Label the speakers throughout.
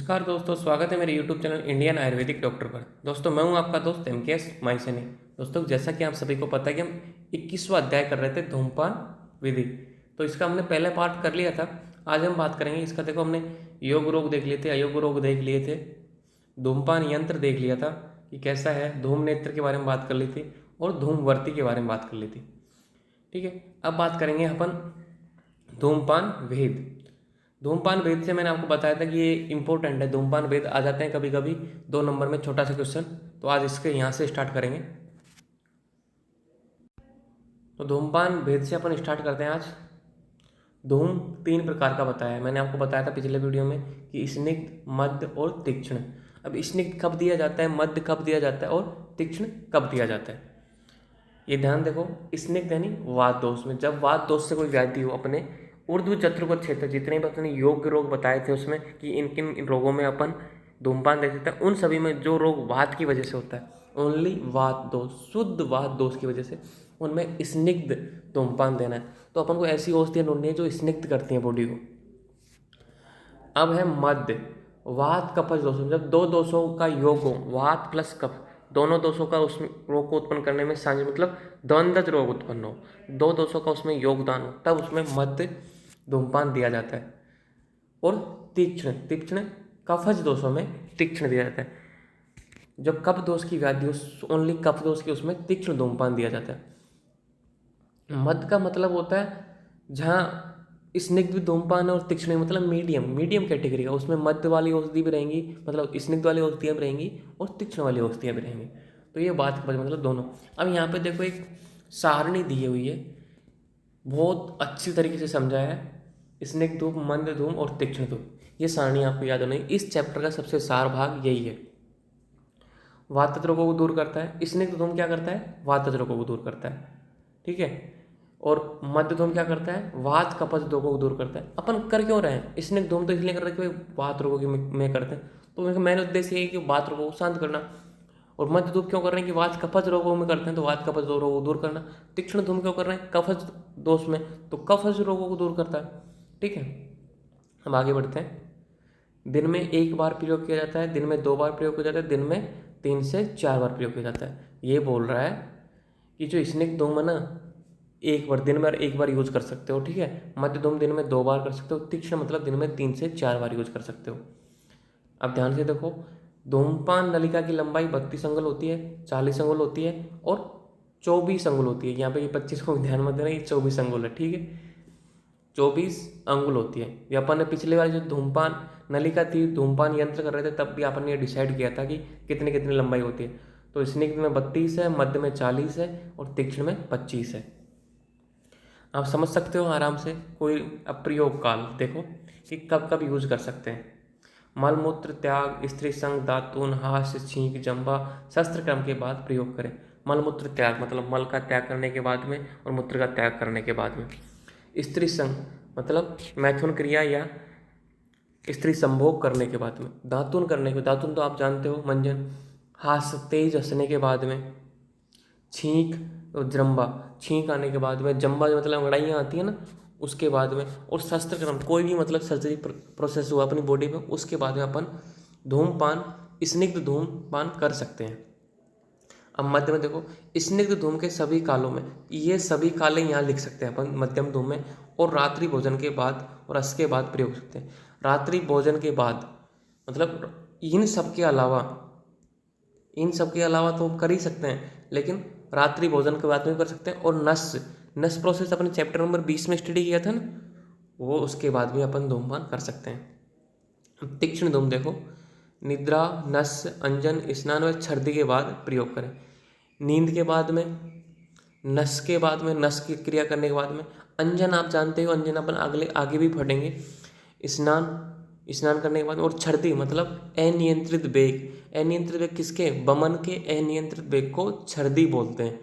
Speaker 1: नमस्कार दोस्तों, स्वागत है मेरे YouTube channel Indian Ayurvedic doctor पर। दोस्तों मैं हूं आपका दोस्त MKS माइसनी। दोस्तों जैसा कि आप सभी को पता है कि हम 21वां अध्याय कर रहे थे धूमपान विधि, तो इसका हमने पहला पार्ट कर लिया था। आज हम बात करेंगे इसका। देखो हमने योग रोग देख लिए थे, अयोग रोग देख लिए थे, धूमपान यंत्र देख लिया था कि कैसा है, धूम नेत्र के बारे में बात कर ली थी और धूमवर्ती के बारे में बात कर ली थी। ठीक है, अब बात करेंगे अपन धूमपान भेद। धूमपान भेद से मैंने आपको बताया था कि ये इंपॉर्टेंट है। धूमपान भेद आ जाते हैं कभी कभी 2 नंबर में, छोटा सा क्वेश्चन। तो आज इसके यहाँ से स्टार्ट करेंगे। तो धूमपान भेद से अपन स्टार्ट करते हैं आज। धूम 3 प्रकार का बताया है। मैंने आपको बताया था पिछले वीडियो में कि स्निग्ध, मध्य और तीक्ष्ण। अब स्निग्ध कब दिया जाता है, मध्य कब दिया जाता है और तीक्ष्ण कब दिया जाता है, ये ध्यान देखो। स्निग्ध यानी वात दोष में, जब वात दोष से कोई व्याधि हो, अपने ऊर्ध्व चतुर्भुज क्षेत्र जितने भी अपने योग रोग बताए थे उसमें कि इन किन रोगों में अपन धूमपान दे सकते हैं, उन सभी में जो रोग वात की वजह से होता है, ओनली वात दोष, शुद्ध वात दोष की वजह से, उनमें स्निग्ध धूमपान देना है। तो अपन को ऐसी औषधियाँ ढूंढनी है जो स्निग्ध करती हैं बॉडी को। अब है मध्य, वात कफज दोषों, जब 2 दोषों का योग हो, वात प्लस कफ, दोनों दोषों का उस रोग को उत्पन्न करने में सांझ मतलब द्वंद्व रोग उत्पन्न हो, 2 दोषों का उसमें योगदान हो, तब उसमें मध्य धूमपान दिया जाता है। और तीक्ष्ण, तीक्ष्ण कफज दोषों में तीक्ष्ण दिया जाता है। जब कफ दोष की व्याधि हो, ओनली कफ दोष की, उसमें तीक्ष्ण धूमपान दिया जाता है। मध्य का मतलब होता है जहाँ स्निग्ध धूमपान और तीक्ष्ण मतलब मीडियम, मीडियम कैटेगरी का, उसमें मध्य वाली औषधि भी रहेंगी, मतलब स्निग्ध वाली औषधियाँ भी रहेंगी और तीक्ष्ण वाली औषधियाँ भी रहेंगी। तो ये बात मतलब दोनों। अब यहाँ पे देखो एक सारणी दी हुई है, बहुत अच्छी तरीके से समझाया है। स्निग्ध धूम, मंद धूम और तीक्ष्ण धूम, ये सारणी आपको याद होनी। इस चैप्टर का सबसे सार भाग यही है। वात रोगों को दूर करता है। स्निग्ध धूम क्या करता है, वात रोगों को दूर करता है। ठीक है, और मध्य धूम क्या करता है, वात कफज रोगों को दूर करता है। अपन कर क्यों रहे हैं, स्निग्ध धूम तो इसलिए कर रहे हैं कि वात रोगों की में करते हैं, तो मेन उद्देश्य ये है कि वात रोगों को शांत करना। और मध्य धूम क्यों कर रहे हैं कि वात कफज रोगों में करते हैं, तो वात कफज रोगों को दूर करना। तीक्ष्ण धूम क्यों कर रहे हैं, कफज दोष में, तो कफज रोगों को दूर करता है। ठीक है, हम आगे बढ़ते हैं। दिन में 1 बार प्रयोग किया जाता है, दिन में 2 बार प्रयोग किया जाता है, दिन में 3 से 4 बार प्रयोग किया जाता है। ये बोल रहा है कि जो स्निग्ध धूम है ना, 1 बार, दिन में 1 बार यूज कर सकते हो। ठीक है, मध्य धूम दिन में 2 बार कर सकते हो, तीक्ष्ण मतलब दिन में 3 से 4 बार यूज कर सकते हो। अब ध्यान से देखो, धूमपान नलिका की लंबाई 32 अंगुल होती है, 40 अंगुल होती है और 24 अंगुल होती है। यहाँ पे ये 25 को ध्यान मत देना, ये 24 अंगुल है। ठीक है, 24 अंगुल होती है। ये अपन ने पिछले वाली जो धूमपान नलिका थी, धूमपान यंत्र कर रहे थे, तब भी अपन ने डिसाइड किया था कि कितनी कितनी लंबाई होती है। तो स्निग्ध में 32 है, मध्य में 40 है और तीक्ष्ण में 25 है। आप समझ सकते हो आराम से। कोई अब प्रयोग काल देखो कि कब कब यूज कर सकते हैं। मलमूत्र त्याग, स्त्री संग, दातून, हास्य, छींक, जंबा, शस्त्र क्रम के बाद प्रयोग करें। मलमूत्र त्याग मतलब मल का त्याग करने के बाद में और मूत्र का त्याग करने के बाद में। स्त्री संग मतलब मैथुन क्रिया या स्त्री संभोग करने के बाद में। दातून करने के, दातून तो आप जानते हो, मंजन। हास्य तेज हंसने के बाद में। छींक और जंबा, छींक आने के बाद में। जंबा जो मतलब लड़ाइयाँ आती है ना, उसके बाद में। और शस्त्र क्रम, कोई भी मतलब सर्जरी प्रोसेस हुआ अपनी बॉडी में, उसके बाद में अपन धूमपान, स्निग्ध धूमपान कर सकते हैं। अब मध्य में देखो, स्निग्ध धूम के सभी कालों में, ये सभी कालें यहाँ लिख सकते हैं अपन मध्यम धूम में, और रात्रि भोजन के बाद और अस के बाद प्रयोग सकते हैं। रात्रि भोजन के बाद मतलब इन सब के अलावा, इन सब के अलावा तो कर ही सकते हैं, लेकिन रात्रि भोजन के बाद में कर सकते हैं। और नस प्रोसेस अपने चैप्टर नंबर 20 में स्टडी किया था ना, वो उसके बाद भी अपन धूमपान कर सकते हैं। तीक्ष्ण धूम देखो, निद्रा, नस, अंजन, स्नान व छर्दी के बाद प्रयोग करें। नींद के बाद में, नस के बाद में, नस की क्रिया करने के बाद में। अंजन आप जानते हो, अंजन अपन आगे भी पढ़ेंगे। स्नान करने के बाद। और छर्दी मतलब अनियंत्रित वेग। अनियंत्रित वेग किसके, बमन के अनियंत्रित वेग को छर्दी बोलते हैं।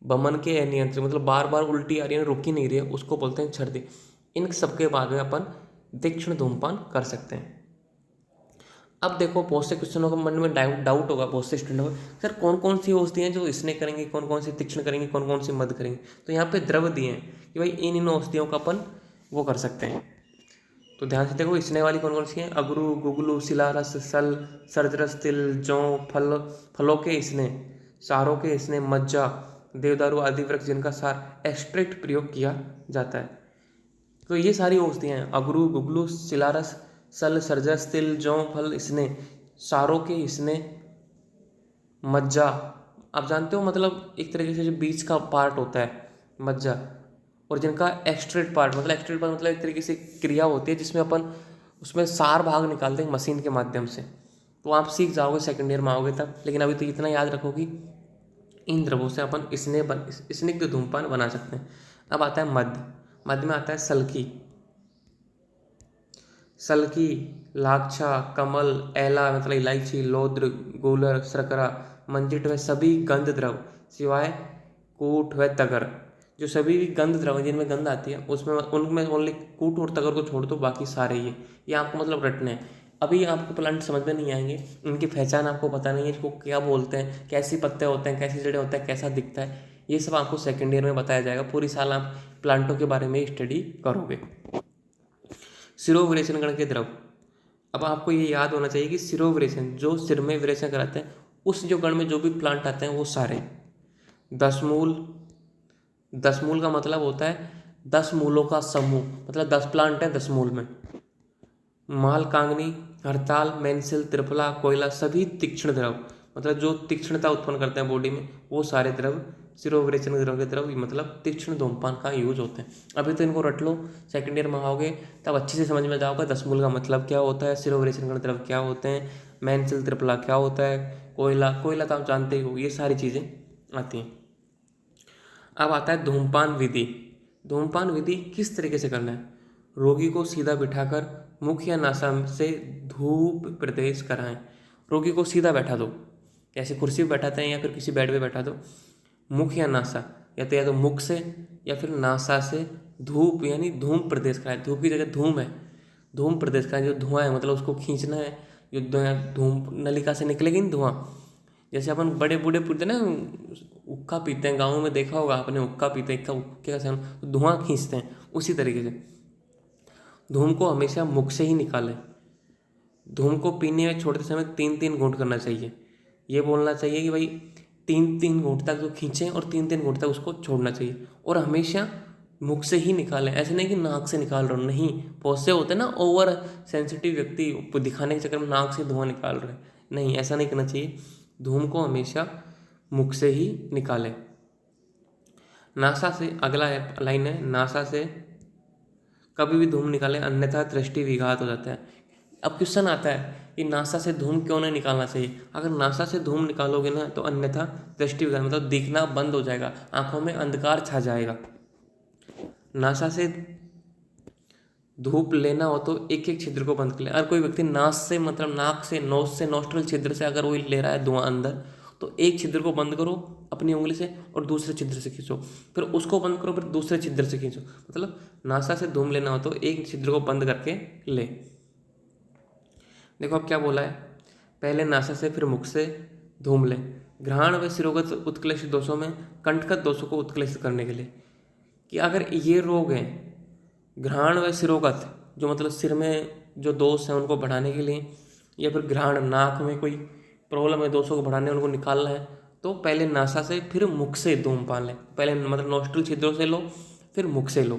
Speaker 1: बमन के अनियंत्रित मतलब बार बार उल्टी आ रही है, रुकी नहीं रही है, उसको बोलते हैं छर्दी। इन सबके बाद में अपन तीक्ष्ण धूमपान कर सकते हैं। अब देखो, बहुत से क्वेश्चनों का मन में डाउट होगा, बहुत से स्टूडेंट होगा, सर कौन कौन सी औषधियाँ जो इसने करेंगे, कौन कौन सी तीक्ष्ण करेंगे, कौन कौन सी मध्य करेंगे। तो यहाँ पे द्रव दिए हैं कि भाई इन औषधियों का अपन वो कर सकते हैं, तो ध्यान से देखो स्नेह वाली कौन कौन सी हैं? अगरू, गुगलू, शिलारस, सल, सर्जरस, तिल, जौ, फलों के स्नेह, सारों के स्नेह, मज्जा, देवदारू आदि वृक्ष जिनका सार एक्सट्रैक्ट प्रयोग किया जाता है। तो ये सारी औषधियाँ हैं, अगरू, गुगलू, शिलारस, सल, सर्जस, तिल, जौ, फल, स्नेह, सारों के स्नेह, मज्जा। आप जानते हो मतलब एक तरीके से जो बीज का पार्ट होता है मज्जा, और जिनका एक्सट्रेट पार्ट मतलब एक तरीके से क्रिया होती है जिसमें अपन उसमें सार भाग निकालते हैं मशीन के माध्यम से। तो आप सीख जाओगे सेकंड ईयर में आओगे तब, लेकिन अभी तो इतना याद रखो कि इन द्रवों से अपन स्निग्ध धूमपान बना सकते हैं। अब आता है मद्य। मद्य में आता है सलकी, लाक्षा, कमल, एला मतलब इलायची, लौद्र, गोलर, शर्करा, मंजिट व सभी गंध द्रव सिवाय कूट व तगर। जो सभी भी गंध द्रव जिनमें गंध आती है उसमें उनमें ओनली कूट और तगर को छोड़ दो, बाकी सारे ये आपको मतलब रटने हैं। अभी आपको प्लांट समझ में नहीं आएंगे, इनकी पहचान आपको पता नहीं है, इसको क्या बोलते हैं, कैसे पत्ते होते हैं, कैसी जड़ें होते हैं, कैसा दिखता है, ये सब आपको सेकेंड ईयर में बताया जाएगा। पूरी साल आप प्लांटों के बारे में स्टडी करोगे। सिरोविरेचन गण के द्रव। अब आपको ये याद होना चाहिए कि सिरोविरेचन जो सिर में विरेचन कराते हैं उस जो गण में जो भी प्लांट आते हैं वो सारे। दस मूल का मतलब होता है 10 मूलों का समूह, मतलब 10 प्लांट है 10 मूल में। माल, कांगनी, हड़ताल, मेंसिल, त्रिफला, कोयला सभी तीक्ष्ण द्रव, मतलब जो तीक्ष्णता उत्पन्न करते हैं बॉडी में वो सारे द्रव सिरोविरेचन द्रव के द्रव मतलब तीक्ष्ण धूमपान का यूज होते हैं। अभी तो इनको रट लो, सेकंड ईयर में आओगे तब अच्छे से समझ में जाओगे 10 मूल का मतलब क्या होता है, सिरोविरेचन द्रव क्या होते हैं, मेंसिल, त्रिफला क्या होता है, कोयला तो आप जानते ही हो, ये सारी चीज़ें आती हैं। अब आता है धूमपान विधि। धूमपान विधि किस तरीके से करना है? रोगी को सीधा बिठाकर मुख या नासा से धूप प्रदेश कराएं। रोगी को सीधा बैठा दो, जैसे कुर्सी पर बैठाते हैं या फिर किसी बेड पे बैठा दो। मुख या नासा, या तो मुख से या फिर नासा से धूप यानी धूम प्रदेश कराएं। धूप की जगह धूम है, धूम प्रदेश कराएं। जो धुआं है मतलब उसको खींचना है, जो धूम नलिका से निकलेगी ना धुआं, जैसे अपन बड़े बूढ़े पूछते ना हुक्का पीते हैं, गाँव में देखा होगा आपने, हुक्का पीते हैं, हुक्के का सेवन तो धुआं खींचते हैं, उसी तरीके से धूम को हमेशा मुख से ही निकालें। धूम को पीने में छोड़ते समय 3-3 घूंट करना चाहिए। ये बोलना चाहिए कि भाई 3-3 घूंट तक तो खींचें और 3-3 घूंट तक उसको छोड़ना चाहिए, और हमेशा मुख से ही निकालें। ऐसे नहीं कि नाक से निकाल रहे हो, नहीं। बहुत से होते हैं ना ओवर सेंसिटिव व्यक्ति, दिखाने के चक्कर में नाक से धुआं निकाल रहे हैं, नहीं, ऐसा नहीं करना चाहिए। धूम को हमेशा मुख से ही निकालें। नासा से अगला लाइन है, नासा से कभी भी धूम निकालें अन्यथा दृष्टि विघात हो जाता है। अब क्वेश्चन आता है कि नासा से धूम क्यों नहीं निकालना चाहिए? अगर नासा से धूम निकालोगे ना तो अन्यथा दृष्टि विघात मतलब दिखना बंद हो जाएगा, आंखों में अंधकार छा जाएगा। नासा से धूप लेना हो तो एक एक छिद्र को बंद कर ले। अगर कोई व्यक्ति नाक से मतलब नाक से नोज से नोस्ट्रल छिद्र से अगर वो ले रहा है धुआं अंदर, तो एक छिद्र को बंद करो अपनी उंगली से और दूसरे छिद्र से खींचो, फिर उसको बंद करो, फिर दूसरे छिद्र से खींचो। मतलब नासा से धूम लेना हो तो एक छिद्र को बंद करके ले। देखो अब क्या बोला है, पहले नासा से फिर मुख से धूम ले। घ्राण व सिरोगत उत्क्लेश दोषों में कंठगत दोषों को उत्क्लेश करने के लिए, कि अगर ये रोग है घ्राण व सिरोगत, जो मतलब सिर में जो दोष हैं उनको बढ़ाने के लिए, या फिर घ्राण नाक में कोई प्रॉब्लम है दोषों को बढ़ाने उनको निकालना है, तो पहले नासा से फिर मुख से धूमपान लें। पहले मतलब नोस्ट्रल छिद्रों से लो फिर मुख से लो,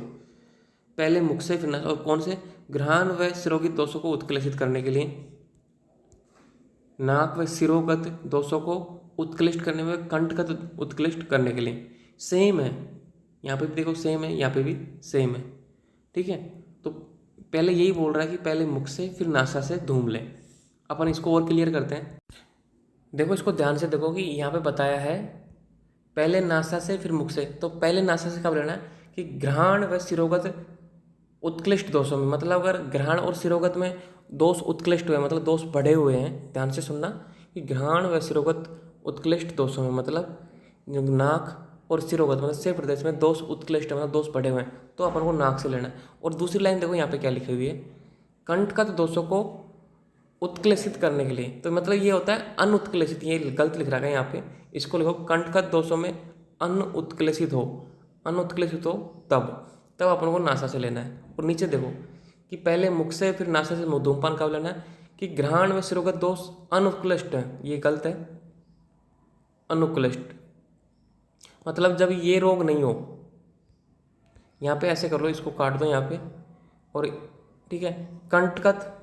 Speaker 1: पहले मुख से फिर नासा। और कौन से? घ्राण व सिरोगित दोषों को उत्क्लेशित करने के लिए, नाक व सिरोगत दोषों को उत्क्लिष्ट करने में, कंठगत उत्क्लिष्ट करने के लिए। सेम है यहाँ पे भी, देखो सेम है, यहाँ पे भी सेम है, ठीक है। तो पहले यही बोल रहा है कि पहले मुख से फिर नासा से धूम ले। अपन इसको और क्लियर करते हैं। देखो इसको ध्यान से देखो कि यहाँ पे बताया है पहले नासा से फिर मुख से, तो पहले नासा से कब लेना है कि घ्राण व सिरोगत उत्कृष्ट दोषों में, मतलब अगर घ्राण और सिरोगत में दोष उत्कृष्ट हुए मतलब दोष बढ़े हुए हैं, ध्यान से सुनना कि घ्राण व सिरोगत उत्कृष्ट दोषों में मतलब नाक और सिरोगत मतलब सिर प्रदेश में दोष उत्कृष्ट मतलब दोष बढ़े हुए हैं, तो अपन को नाक से लेना है। और दूसरी लाइन देखो यहाँ पे क्या लिखी हुई है, कंठगत दोषों को उत्क्लेशित करने के लिए, तो मतलब ये होता है अनुत्क्लेशित, ये गलत लिख रहा है यहाँ पे, इसको लिखो कंठगत दोषों में अनुत्क्लेशित हो तब अपन को नासा से लेना है। और नीचे देखो कि पहले मुख से फिर नासा से धूम्रपान कब लेना है, कि घ्राण व शिरोगत दोष अनुक्लिष्ट है, ये गलत है, अनुक्लिष्ट मतलब जब ये रोग नहीं हो। यहाँ पे ऐसे कर लो, इसको काट दो यहाँ पे, और ठीक है, कंटकत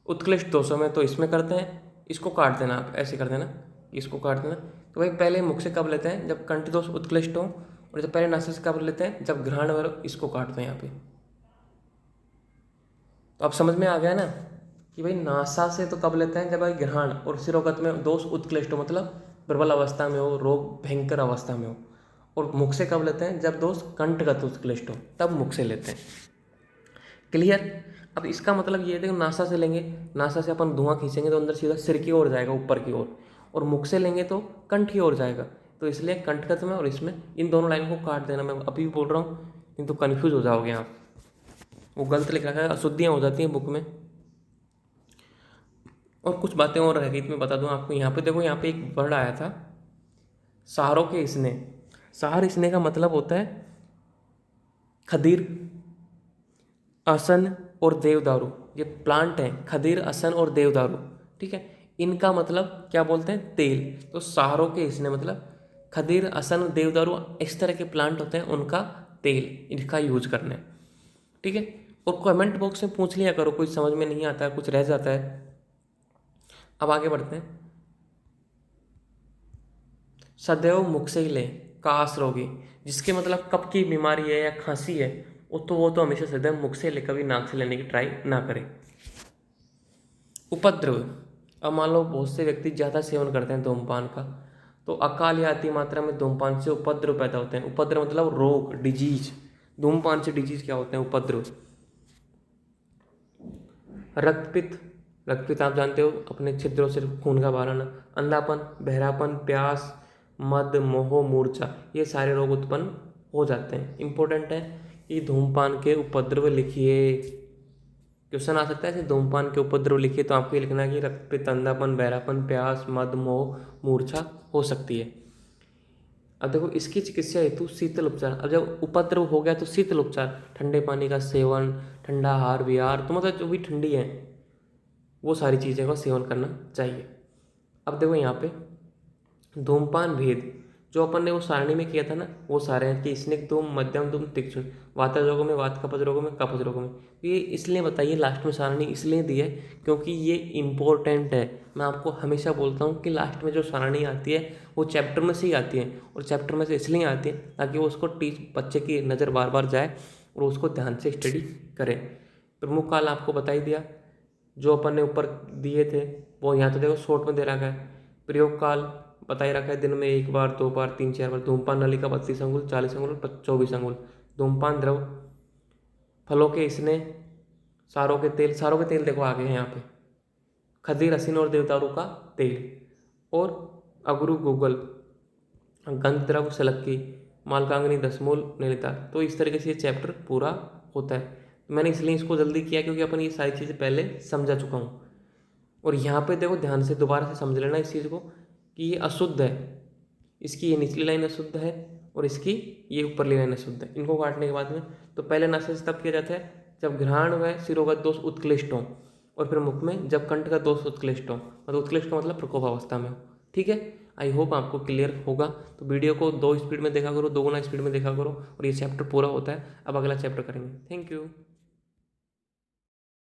Speaker 1: उत्कृष्ट दोषों में तो इसमें करते हैं, इसको काट देना, आप ऐसे कर देना, इसको काट देना। तो भाई पहले मुख से कब लेते हैं, जब कंठ दोष उत्कृष्ट हो, और जब पहले नासा से कब लेते हैं, जब घ्राण व, इसको काट दो यहाँ पे। तो अब समझ में आ गया ना कि भाई नासा से तो कब लेते हैं, जब भाई घ्राण और शिरोगत में दोष उत्कृष्ट हो, मतलब प्रबल अवस्था में हो, रोग भयंकर अवस्था में हो। और मुख से कब लेते हैं, जब दोष कंठगत उत्कृष्ट हो, तब मुख से लेते हैं। क्लियर। अब इसका मतलब ये देखो, नासा से लेंगे, नासा से अपन धुआं खींचेंगे तो अंदर सीधा सिर की ओर जाएगा, ऊपर की ओर, और मुख से लेंगे तो कंठ की ओर जाएगा। तो इसलिए कंठगत में और इसमें इन दोनों लाइन को काट देना। मैं अभी बोल रहा हूँ, किंतु कन्फ्यूज हो जाओगे आप, वो गलत लिख रखा है, अशुद्धियाँ हो जाती हैं बुक में। और कुछ बातें और रह गई, मैं बता दूं आपको। यहाँ पे देखो, यहाँ पे एक वर्ड आया था सहारों के इसने। सहार इसने का मतलब होता है खदीर, असन और देवदारू। ये प्लांट है, खदीर, असन और देवदारू, ठीक है। इनका मतलब क्या बोलते हैं, तेल। तो सहारों के इसने मतलब खदीर, असन, देवदारू, इस तरह के प्लांट होते हैं, उनका तेल, इनका यूज करना है, ठीक है। और कमेंट बॉक्स में पूछ लिया करो, कुछ समझ में नहीं आता है, कुछ रह जाता है। अब आगे बढ़ते हैं। सदैव मुख से ही लें, कास रोगी, जिसके मतलब कफ की बीमारी है या खांसी है, वो तो हमेशा सदैव मुख से ले, कभी नाक से लेने की ट्राई ना करें। उपद्रव। अब मान लो बहुत से व्यक्ति ज़्यादा सेवन करते हैं धूम्रपान का, तो अकाल या अति मात्रा में धूम्रपान से उपद्रव पैदा होते हैं। उपद्रव मतलब रोग, डिजीज। धूम्रपान से डिजीज क्या होते हैं, उपद्रव। रक्तपित्त। रक्तपित्त आप जानते हो, अपने छिद्रों से खून का बाहर आना। अंधापन, बहरापन, प्यास, मद, मोह, मूर्छा, ये सारे रोग उत्पन्न हो जाते हैं। इंपॉर्टेंट है कि धूम्रपान के उपद्रव लिखिए, क्वेश्चन आ सकता है ऐसे, धूम्रपान के उपद्रव लिखिए, तो आपको ये लिखना है कि रक्तपित्त, अंधापन, बहरापन, प्यास, मद, मोह, मूर्छा हो सकती है। अब देखो, इसकी चिकित्सा हेतु शीतल उपचार। अब जब उपद्रव हो गया तो शीतल उपचार, ठंडे पानी का सेवन, ठंडा आहार विहार, तो मतलब जो भी ठंडी है वो सारी चीज़ें का सेवन करना चाहिए। अब देखो यहाँ पे धूम्रपान भेद, जो अपन ने वो सारणी में किया था ना, वो सारे हैं कि स्निग्ध धूम, मध्यम धूम, तीक्ष्ण, वात रोगों में, वात कफज रोगों में, कफज रोगों में। तो ये इसलिए बताइए लास्ट में सारणी इसलिए दी है क्योंकि ये इम्पोर्टेंट है। मैं आपको हमेशा बोलता हूँ कि लास्ट में जो सारणी आती है वो चैप्टर में से ही आती है, और चैप्टर में से इसलिए आती है ताकि वो उसको बच्चे की नज़र बार बार जाए और उसको ध्यान से स्टडी करें। प्रमुख काल आपको बता ही दिया, जो अपन ने ऊपर दिए थे वो यहाँ तो देखो शॉर्ट में दे रखा है। प्रयोग काल बता ही रखा है, दिन में 1 बार, 2 बार, 3, 4 बार। धूम्रपान नलिका 32 अंगुल, 40 अंगुल, 24 अंगुल। धूम्रपान द्रव, फलों के इसने, सारों के तेल। सारों के तेल देखो आगे हैं यहाँ पे, खदीर, असीन और देवदारू का तेल, और अगरू, गूगल, गंध द्रव, सलक्की, मालकांगनी, दसमूल, नैनीताल। तो इस तरीके से ये चैप्टर पूरा होता है। मैंने इसलिए इसको जल्दी किया क्योंकि अपन ये सारी चीज़ें पहले समझा चुका हूँ। और यहाँ पे देखो ध्यान से दोबारा से समझ लेना इस चीज़ को कि ये अशुद्ध है, इसकी ये निचली लाइन अशुद्ध है और इसकी ये ऊपरली लाइन अशुद्ध है। इनको काटने के बाद में तो पहले नासा से तब किया जाता है जब घ्राण व शिरोगत दोष उत्कृष्ट हो, और फिर मुख में जब कंठ का दोष उत्कृष्ट हो। मतलब उत्कृष्ट का मतलब प्रकोप अवस्था में हो, ठीक है। आई होप आपको क्लियर होगा। तो वीडियो को 2 स्पीड में देखा करो, 2 गुना स्पीड में देखा करो, और ये चैप्टर पूरा होता है। अब अगला चैप्टर करेंगे। Thank you.